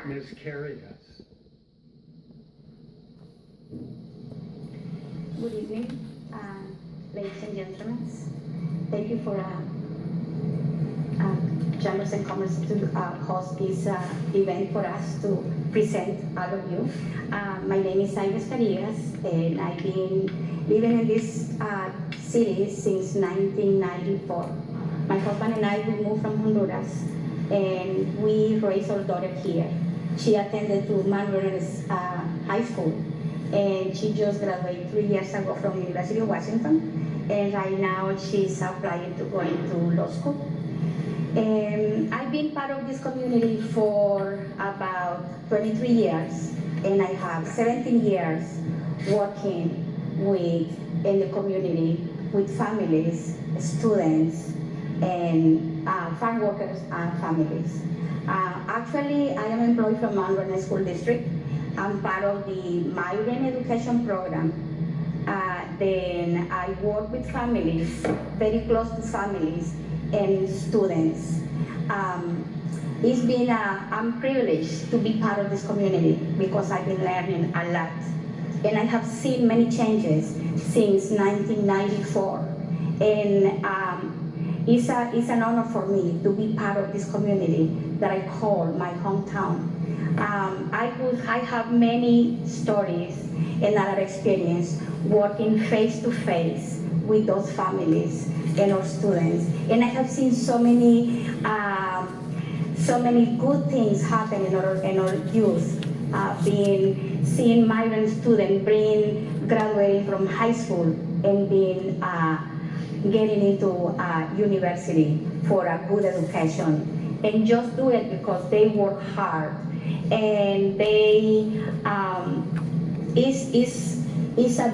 Ms. Carias. Good evening, ladies and gentlemen. Thank you for Chambers and Commerce to host this event for us to present all of you. My name is Carias, and I've been living in this city since 1994. My husband and I, we moved from Honduras, and we raised our daughter here. She attended to Mount Vernon High School, and she just graduated 3 years ago from University of Washington, and right now she's applying to go into law school. And I've been part of this community for about 23 years, and I have 17 years working in the community with families, students, and farm workers and families. Actually, I am employed from Mount Vernon School District. I'm part of the migrant education program. Then I work with families, very close to families and students. It's been, I'm privileged to be part of this community because I've been learning a lot. And I have seen many changes since 1994. And it's an honor for me to be part of this community that I call my hometown. I have many stories and other experience working face to face with those families and our students. And I have seen so many good things happen in our youth, seeing migrant students graduating from high school and getting into university for a good education, and just do it because they work hard, and it's a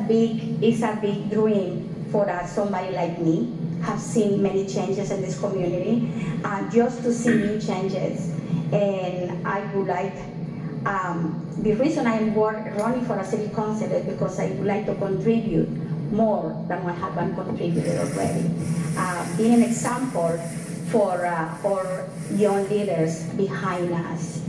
big dream for somebody like me. Have seen many changes in this community, just to see new changes, and I would like. The reason I am running for a city council is because I would like to contribute more than what have been contributed already. Being an example for our young leaders behind us,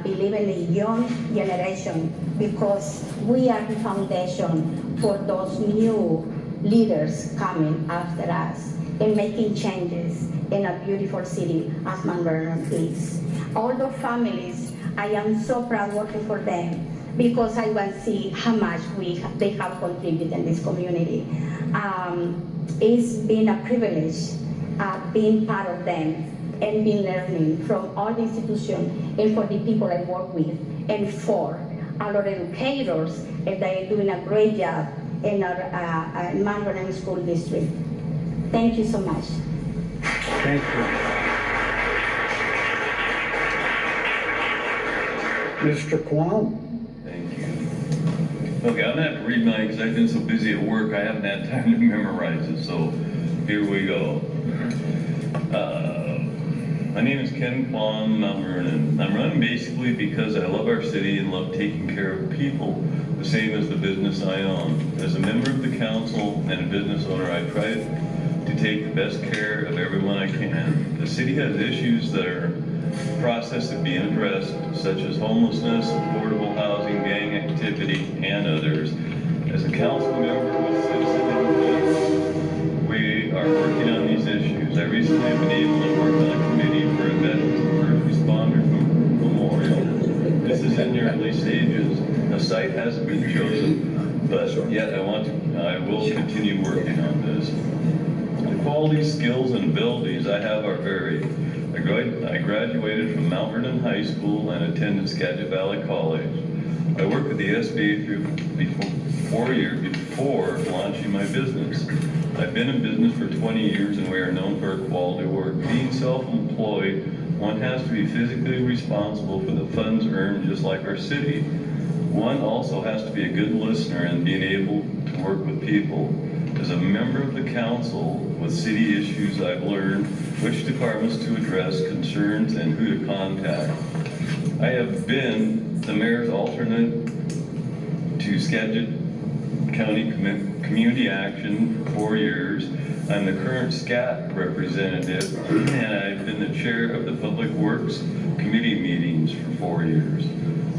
believe in the young generation, because we are the foundation for those new leaders coming after us and making changes in a beautiful city as Mount Vernon is. All the families, I am so proud working for them because I want to see how much they have contributed in this community. It's been a privilege being part of them and been learning from all the institutions and for the people I work with and for our educators, and they're doing a great job in our Mount Vernon School District. Thank you so much. Thank you. Mr. Quam. Thank you. Okay, I'm gonna have to read mine because I've been so busy at work, I haven't had time to memorize it, so here we go. My name is Ken Quam, Mount Vernon. I'm running basically because I love our city and love taking care of people, the same as the business I own. As a member of the council and a business owner, I try to take the best care of everyone I can. The city has issues that are process of being addressed, such as homelessness, affordable housing, gang activity, and others. As a council member with citizen input, we are working on these issues. I recently have been able to work on a committee for a veterans and first responder memorial. This is in the early stages. A site hasn't been chosen, but yet I will continue working on this. The quality, skills, and abilities I have are varied. I graduated from Mount Vernon High School and attended Skagit Valley College. I worked with the SBA for 4 years before launching my business. I've been in business for 20 years and we are known for our quality work. Being self-employed, one has to be physically responsible for the funds earned, just like our city. One also has to be a good listener and being able to work with people. As a member of the council with city issues, I've learned which departments to address, concerns, and who to contact. I have been the mayor's alternate to Skagit County Community Action for 4 years. I'm the current SCAT representative, and I've been the chair of the Public Works Committee meetings. for 4 years.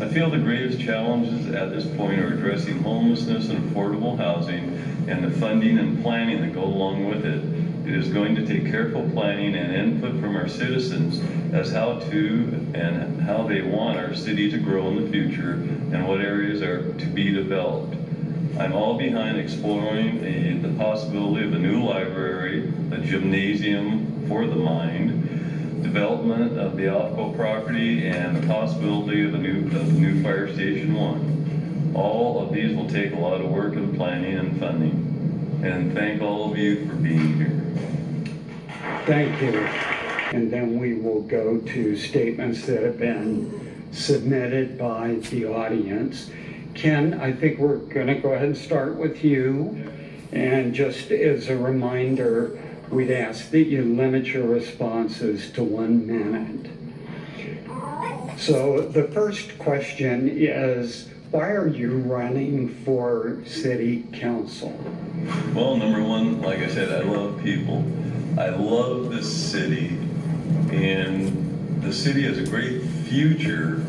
I feel the greatest challenges at this point are addressing homelessness and affordable housing and the funding and planning that go along with it. It is going to take careful planning and input from our citizens as how to and how they want our city to grow in the future and what areas are to be developed. I'm all behind exploring the possibility of a new library, a gymnasium for the mind, development of the Alco property, and the possibility of a new Fire Station 1. All of these will take a lot of work and planning and funding. And thank all of you for being here. Thank you. And then we will go to statements that have been submitted by the audience. Ken, I think we're going to go ahead and start with you. And just as a reminder, we'd ask that you limit your responses to 1 minute. So the first question is, why are you running for city council? Well, number one, like I said, I love people. I love this city, and the city has a great future,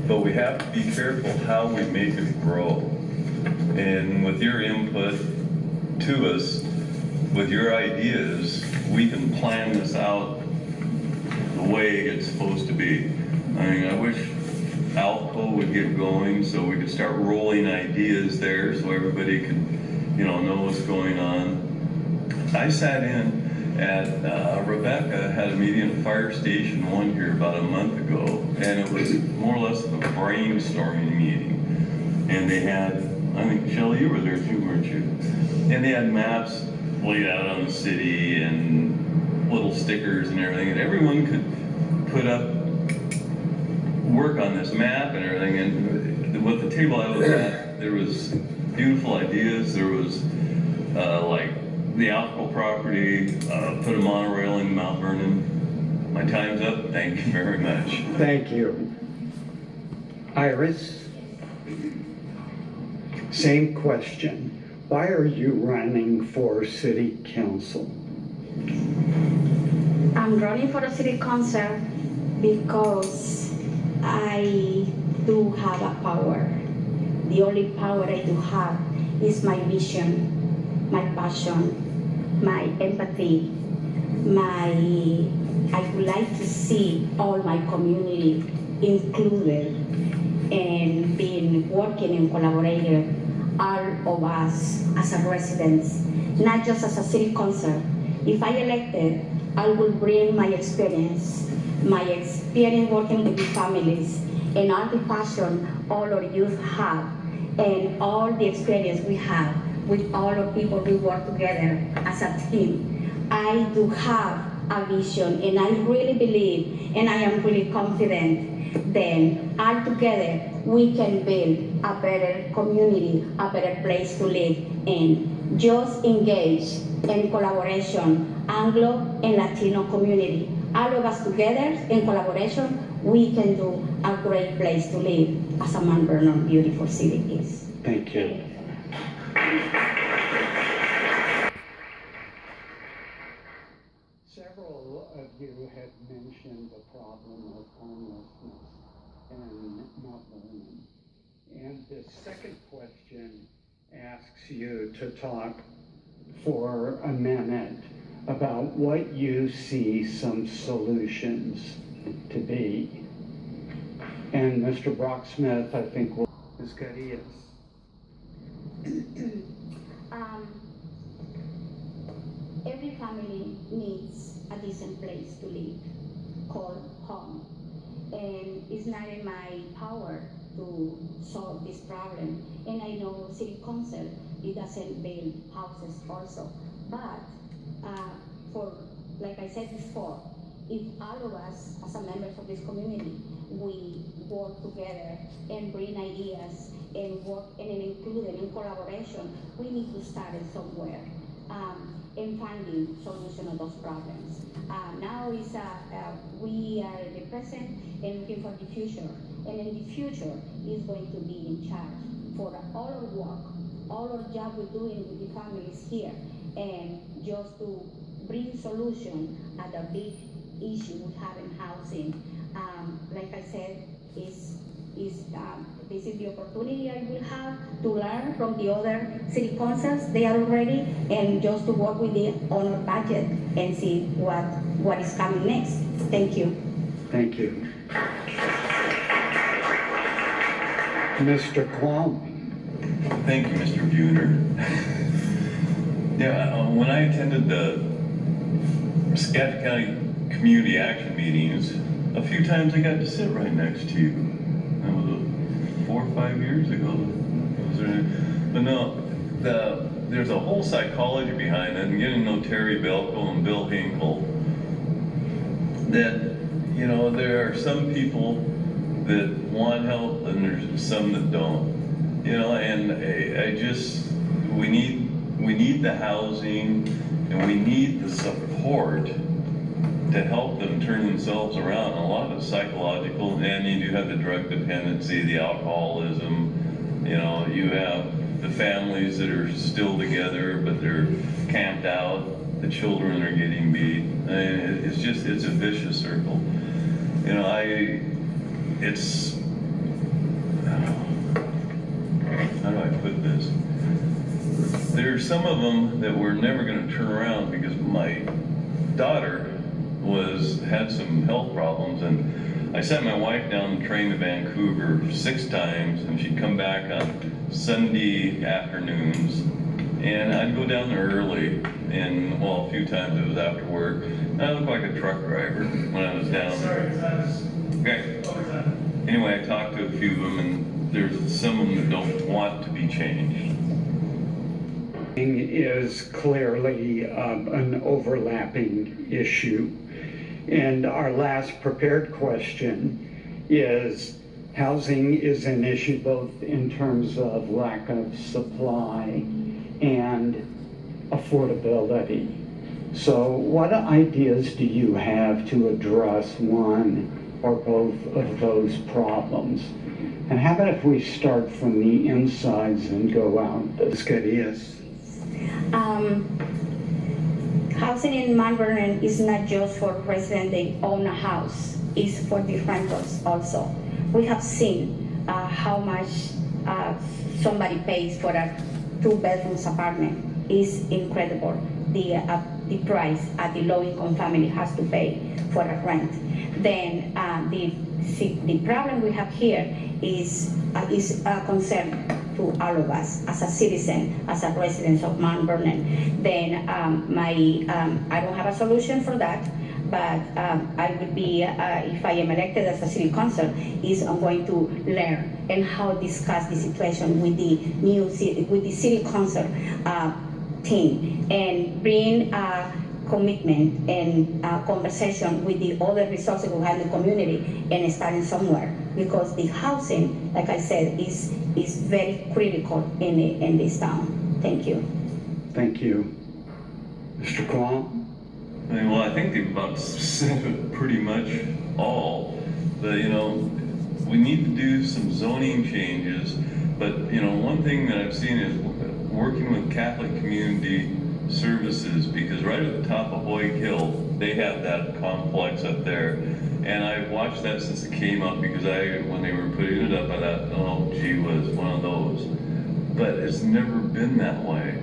but we have to be careful how we make it grow. And with your input to us, with your ideas, we can plan this out the way it's supposed to be. I mean, I wish Alco would get going so we could start rolling ideas there so everybody could, know what's going on. I sat in at, Rebecca had a meeting at Fire Station 1 here about a month ago, and it was more or less of a brainstorming meeting. And they had, I think, Shelley, you were there too, weren't you? And they had maps laid out on the city and little stickers and everything, and everyone could put up, work on this map and everything. And with the table I was at, there was beautiful ideas. There was like the Alco property, put a monorail in Mount Vernon. My time's up. Thank you very much. Thank you. Iris? Same question. Why are you running for city council? I'm running for a city council because I do have a power. The only power I do have is my vision, my passion, my empathy, I would like to see all my community included and working and collaborating, all of us as a residents, not just as a city council. If I elected, I will bring my experience working with the families, and all the passion all our youth have, and all the experience we have with all the people we work together as a team. I do have a vision, and I really believe, and I am really confident that all together we can build a better community, a better place to live in. Just engage in collaboration, Anglo and Latino community. All of us together in collaboration, we can do a great place to live as a Mount Vernon beautiful city is. Thank you. Several of you had mentioned the problem of homelessness in Mount Vernon. And the second question asks you to talk for a minute about what you see some solutions to be. And Mr. Brocksmith, I think, will. Ms. Carias. Every family needs a decent place to live, called home. And it's not in my power to solve this problem. And I know city council, it doesn't build houses also. But like I said before, if all of us as a members of this community, we work together and bring ideas and work and include them in collaboration, we need to start it somewhere. And finding solution of those problems. Now is we are in the present and looking for the future. And in the future is going to be in charge for all our work, all our job we're doing with the families here, and just to bring solution at the big issue we have in housing. Like I said, this is the opportunity I will have to learn from the other city councils. They are already, and just to work with the owner budget and see what is coming next. Thank you. Thank you. Mr. Quam. Thank you, Mr. Buhner. Yeah, when I attended the Skagit County Community Action meetings, a few times I got to sit right next to you. That was 4 or 5 years ago. But no, there's a whole psychology behind it, and getting to know Terry Belko and Bill Hinkle, that, you know, there are some people that want help and there's some that don't. You know, and I just, we need the housing and we need the support to help them turn themselves around. A lot of it's psychological, and you do have the drug dependency, the alcoholism, you know, you have the families that are still together, but they're camped out, the children are getting beat. It's just, it's a vicious circle. You know, it's, how do I put this? There's some of them that we're never going to turn around, because my daughter had some health problems, and I sent my wife down the train to Vancouver 6 times, and she'd come back on Sunday afternoons, and I'd go down there early, and well, a few times it was after work, and I looked like a truck driver when I was down there. Okay. Anyway, I talked to a few of them, and there's some of them that don't want to be changed. Is clearly an overlapping issue. And our last prepared question is, housing is an issue both in terms of lack of supply and affordability. So what ideas do you have to address one or both of those problems? And how about if we start from the insides and go out? That's good, yes. Housing in Mount Vernon is not just for residents that own a house, it's for the renters also. We have seen how much somebody pays for a 2-bedroom apartment. Is incredible. The price the low-income family has to pay for a rent. Then the problem we have here is a concern to all of us as a citizen, as a resident of Mount Vernon. Then I don't have a solution for that, but I would be, if I am elected as a city council, I'm going to learn and how discuss the situation with the city council team, and bring commitment and conversation with the other resources we have in the community, and starting somewhere, because the housing, like I said, is very critical in this town. Thank you. Thank you. Mr. Quam? Well, I think they've about said it pretty much all. You know, we need to do some zoning changes, but, you know, one thing that I've seen is working with Catholic Community Services, because right at the top of Hoyt Hill, they have that complex up there. And I've watched that since it came up, because when they were putting it up, I thought, oh, gee whiz, one of those. But it's never been that way.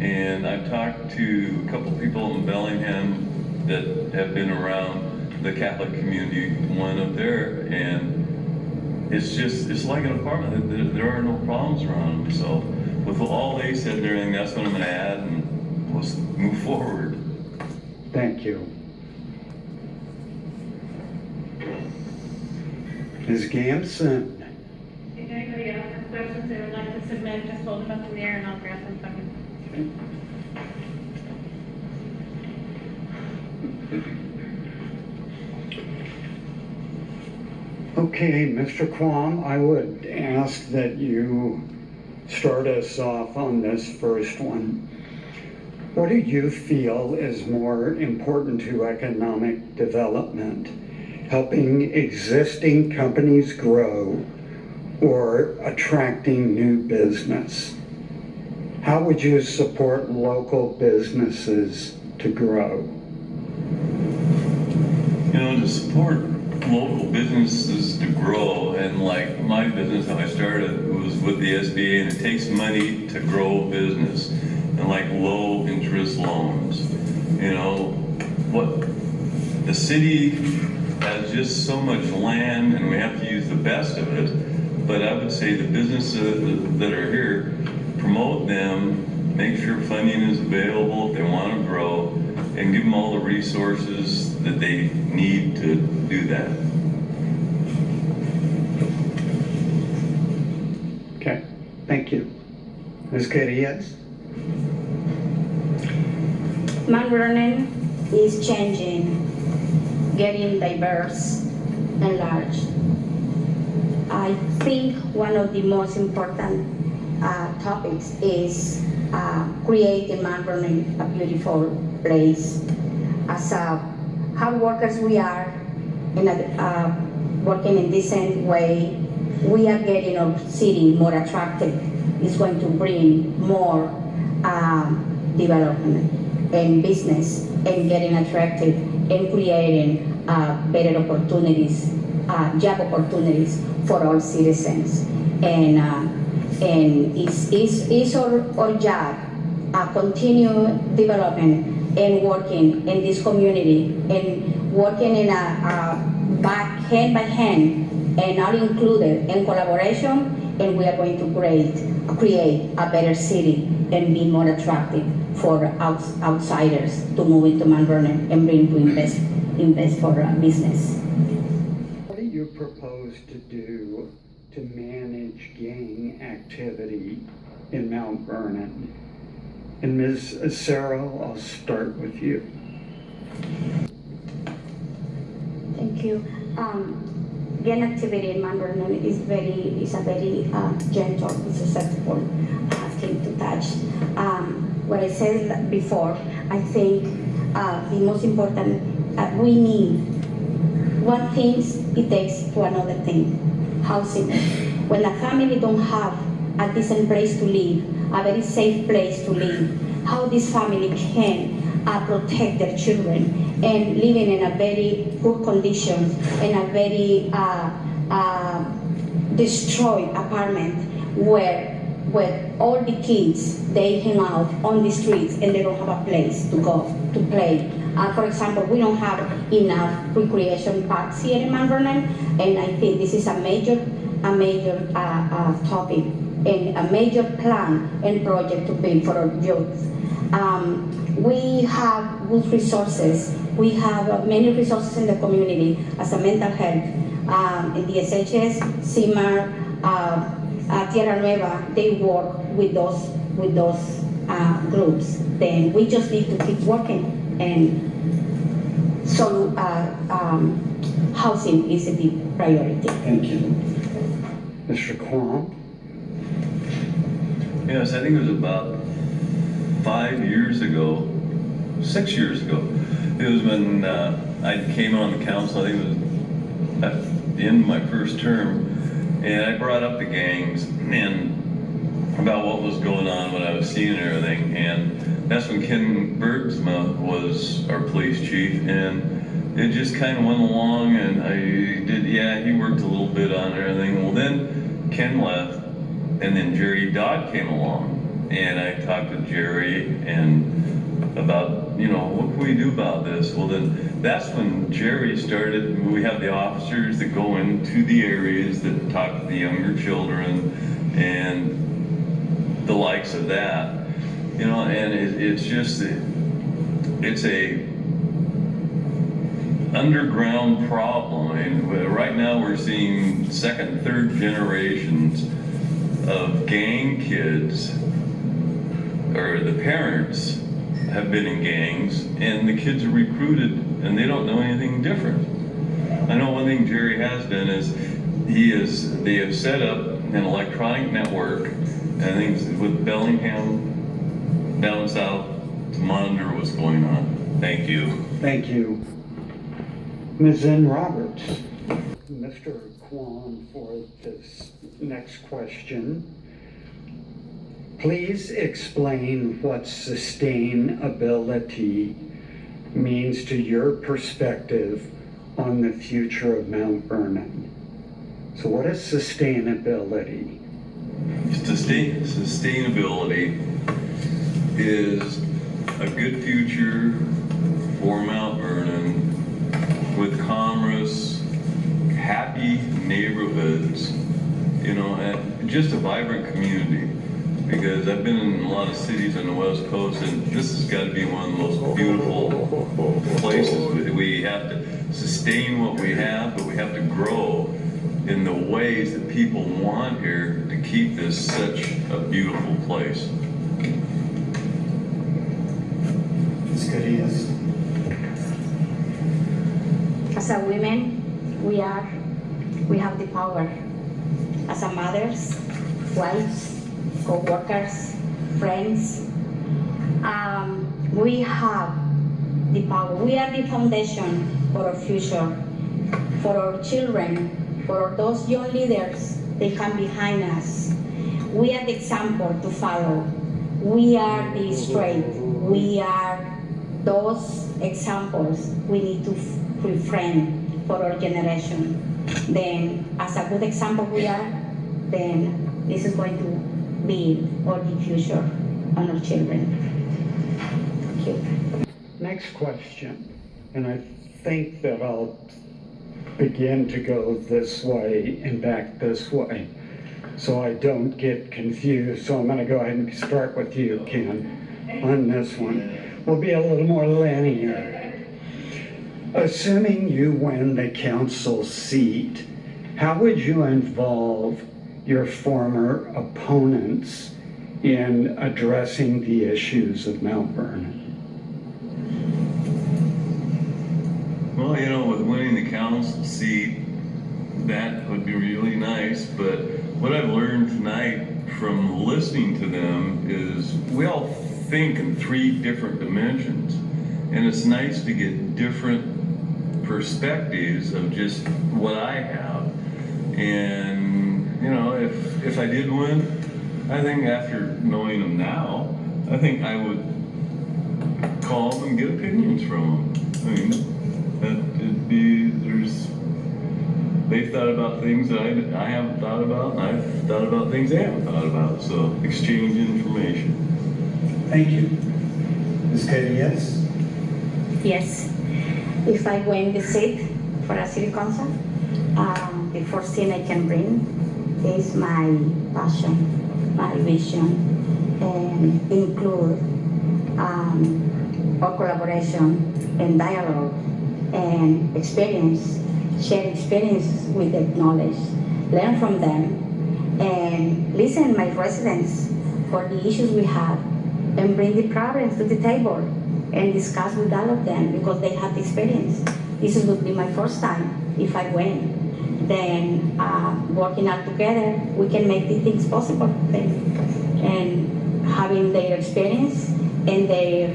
And I've talked to a couple people in Bellingham that have been around the Catholic community one up there, and it's like an apartment. There are no problems around them. So with all they said and everything, that's what I'm going to add, and let's move forward. Thank you. Ms. Gamson. If anybody else has questions they would like to submit, just hold them up in the air and I'll grab them from you. Okay, Mr. Quam, I would ask that you start us off on this first one. What do you feel is more important to economic development? Helping existing companies grow or attracting new business? How would you support local businesses to grow? You know, to support local businesses to grow, and like my business, how I started, was with the SBA, and it takes money to grow a business, and like low interest loans. You know, what the city has just so much land, and we have to use the best of it. But I would say the businesses that are here, promote them, make sure funding is available if they want to grow, and give them all the resources that they need to do that. Okay, thank you. Ms. Carias? Mount Vernon is changing, getting diverse and large. I think one of the most important topics is creating Mount Vernon a beautiful place. As hard workers we are, working in decent way, we are getting our city more attractive. It's going to bring more development and business and getting attractive and creating better opportunities, job opportunities for all citizens. And it's our job continue development and working in this community and working in hand by hand and all included in collaboration, and we are going to create a better city and be more attractive for outsiders to move into Mount Vernon and bring to invest for business. What do you propose to do to manage gang activity in Mount Vernon? And Ms. Sarah, I'll start with you. Thank you. Gang activity in Mount Vernon is a very gentle, susceptible thing to touch. What I said before, I think the most important, we need one thing, it takes to another thing, housing. When a family don't have a decent place to live, a very safe place to live, how this family can protect their children and living in a very poor conditions in a very destroyed apartment where all the kids, they hang out on the streets and they don't have a place to go to play. For example, we don't have enough recreation parks here in Mount Vernon, and I think this is a major topic and a major plan and project to build for our youth. We have good resources. We have many resources in the community as a mental health. In the SHS, CIMAR, Tierra Nueva, they work with those groups. Then we just need to keep working, and so housing is a big priority. Thank you. Mr. Quam? Yes, I think it was about 5 years ago, 6 years ago. It was when I came on the council. I think it was at the end of my first term, and I brought up the gangs and about what was going on, what I was seeing and everything. And that's when Ken Bergsma was our police chief, and it just kind of went along, and he worked a little bit on everything. Well, then Ken left, and then Jerry Dodd came along, and I talked to Jerry and about, what can we do about this? Well, then that's when Jerry started. We have the officers that go into the areas that talk to the younger children and the likes of that, and it's a underground problem. I mean, right now we're seeing second, third generations of gang kids, or the parents have been in gangs, and the kids are recruited, and they don't know anything different. I know one thing Jerry has done is they have set up an electronic network, and I think it's with Bellingham down south, to monitor what's going on. Thank you. Thank you. Ms. N. Roberts? Mr. Quam, for this next question. Please explain what sustainability means to your perspective on the future of Mount Vernon. So what is sustainability? Sustainability is a good future for Mount Vernon with commerce, happy neighborhoods, and just a vibrant community. Because I've been in a lot of cities on the West Coast, and this has got to be one of the most beautiful places. We have to sustain what we have, but we have to grow in the ways that people want here to keep this such a beautiful place. Ms. Carias. As a women, we have the power. As a mothers, wives, co-workers, friends, we have the power. We are the foundation for our future, for our children, for those young leaders that come behind us. We are the example to follow. We are the strength. We are those examples we need to refrain for our generation. Then, as a good example we are, then this is going to be our future on our children. Thank you. Next question, and I think that I'll begin to go this way and back this way so I don't get confused. So I'm going to go ahead and start with you, Ken, on this one. We'll be a little more linear. Assuming you win the council seat, how would you involve your former opponents in addressing the issues of Mount Vernon? Well, with winning the council seat, that would be really nice, but what I've learned tonight from listening to them is we all think in 3 different dimensions, and it's nice to get different perspectives of just what I have. And if I did win, I think after knowing them now, I think I would call them and get opinions from them. I mean, they've thought about things that I haven't thought about, and I've thought about things they haven't thought about. So exchange information. Thank you. Ms. Carias. Yes, if I win the seat for a city council, the first thing I can bring is my passion, my vision, and include our collaboration and dialogue and experience, share experiences with the knowledge, learn from them, and listen to my residents for the issues we have, and bring the problems to the table and discuss with all of them because they have the experience. This would be my first time if I win. Then working out together, we can make the things possible. And having their experience and their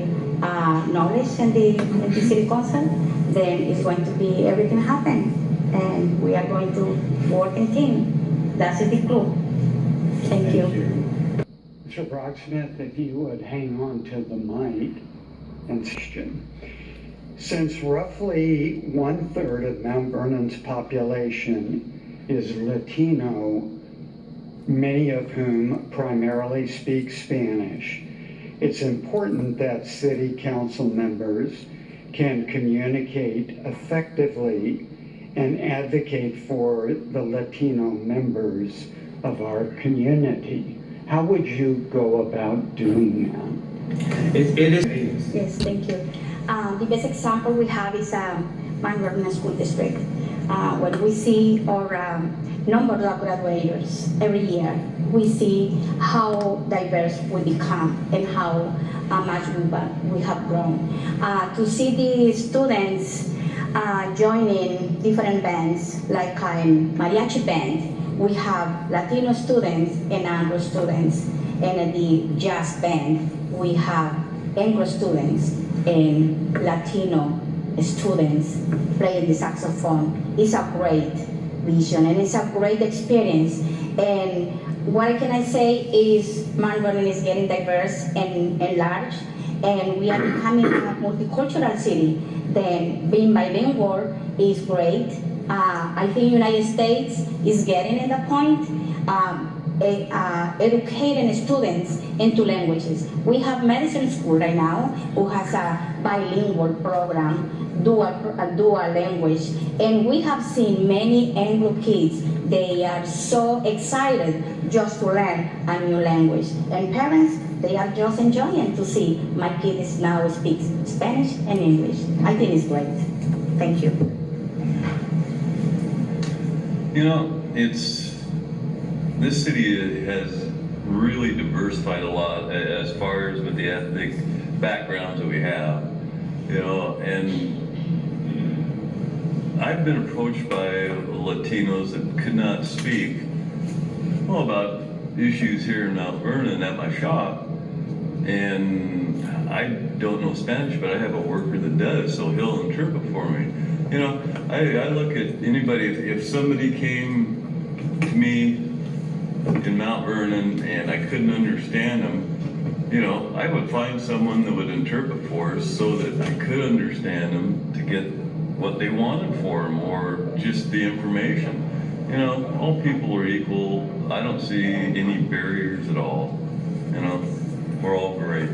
knowledge in the city council, then it's going to be everything happen. And we are going to work in team. That's the clue. Thank you. Mr. Brocksmith, if you would hang on to the mic and question. Since roughly 1/3 of Mount Vernon's population is Latino, many of whom primarily speak Spanish, it's important that city council members can communicate effectively and advocate for the Latino members of our community. How would you go about doing that? It is. Yes, thank you. The best example we have is Mount Vernon School District. When we see our number of graduates every year, we see how diverse we become and how much we have grown. To see the students joining different bands, like mariachi band, we have Latino students and Anglo students, and the jazz band, we have Anglo students and Latino students playing the saxophone. It's a great vision and it's a great experience. And what can I say is Mount Vernon is getting diverse and large, and we are becoming a multicultural city. Then being bilingual is great. I think United States is getting at the point educating students into languages. We have medicine school right now who has a bilingual program, dual language, and we have seen many Anglo kids. They are so excited just to learn a new language, and parents, they are just enjoying to see my kids now speak Spanish and English. I think it's great. Thank you. You know, this city has really diversified a lot as far as with the ethnic backgrounds that we have, you know, and I've been approached by Latinos that could not speak, well, about issues here in Mount Vernon at my shop, and I don't know Spanish, but I have a worker that does, so he'll interpret for me. You know, I look at anybody, if somebody came to me in Mount Vernon and I couldn't understand them, you know, I would find someone that would interpret for us so that I could understand them to get what they wanted for them or just the information. You know, all people are equal. I don't see any barriers at all. You know, we're all great.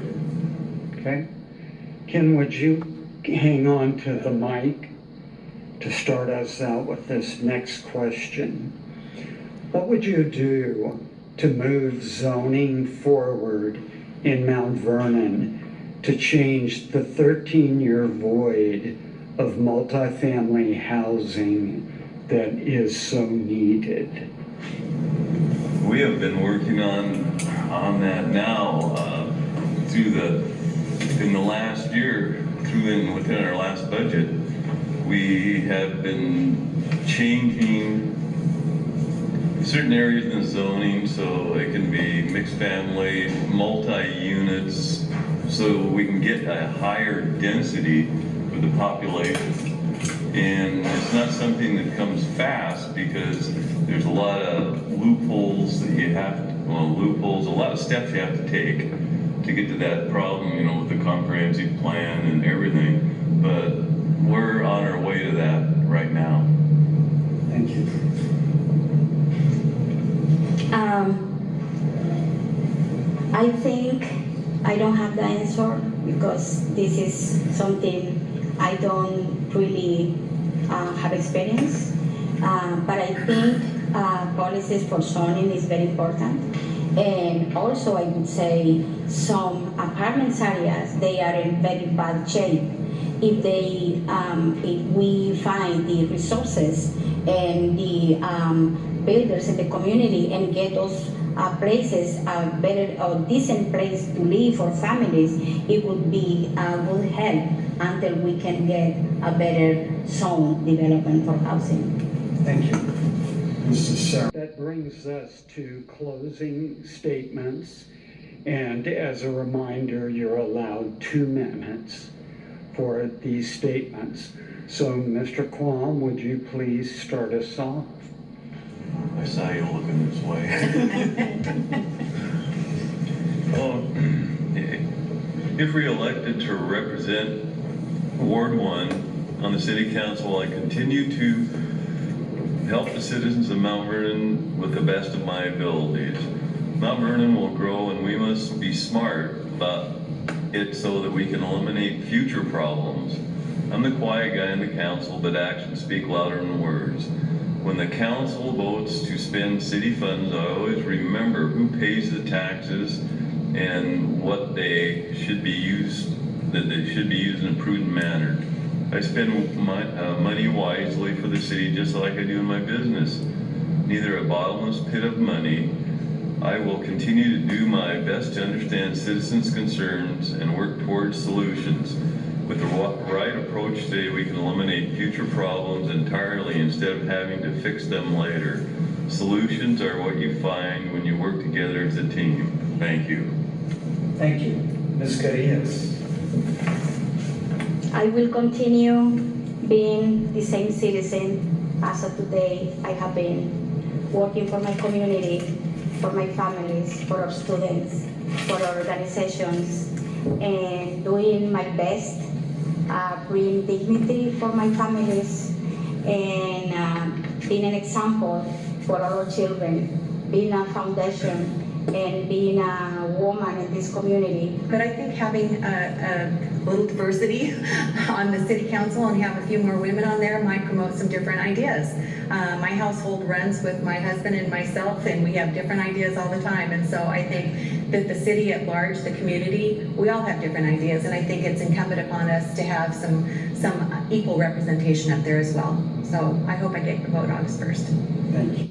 Okay. Ken, would you hang on to the mic to start us out with this next question? What would you do to move zoning forward in Mount Vernon to change the 13-year void of multifamily housing that is so needed? We have been working on that now in the last year, within our last budget. We have been changing certain areas in the zoning so it can be mixed family, multi-units, so we can get a higher density with the population. And it's not something that comes fast because there's a lot of loopholes that you have to, a lot of steps you have to take to get to that problem, you know, with the comprehensive plan and everything. But we're on our way to that right now. Thank you. I think I don't have the answer because this is something I don't really have experience. But I think policies for zoning is very important. And also I would say some apartment areas, they are in very bad shape. If we find the resources and the builders in the community and get those places a better or decent place to live for families, it would be a good help until we can get a better zone development for housing. Thank you. Mr. Sarah. That brings us to closing statements. And as a reminder, you're allowed 2 minutes for these statements. So, Mr. Quam, would you please start us off? I saw you looking this way. If re-elected to represent Ward 1 on the City Council, I continue to help the citizens of Mount Vernon with the best of my abilities. Mount Vernon will grow and we must be smart about it so that we can eliminate future problems. I'm the quiet guy in the council, but actions speak louder than words. When the council votes to spend city funds, I always remember who pays the taxes and what they should be used, that they should be used in a prudent manner. I spend my money wisely for the city just like I do in my business. Neither a bottomless pit of money. I will continue to do my best to understand citizens' concerns and work towards solutions. With the right approach today, we can eliminate future problems entirely instead of having to fix them later. Solutions are what you find when you work together as a team. Thank you. Thank you. Ms. Carias. I will continue being the same citizen as of today. I have been working for my community, for my families, for our students, for our organizations, and doing my best, bring dignity for my families and being an example for all our children, being a foundation, and being a woman in this community. But I think having a little diversity on the city council and have a few more women on there might promote some different ideas. My household runs with my husband and myself, and we have different ideas all the time. And so I think that the city at large, the community, we all have different ideas, and I think it's incumbent upon us to have some equal representation up there as well. So I hope I get the vote August 1st. Thank you.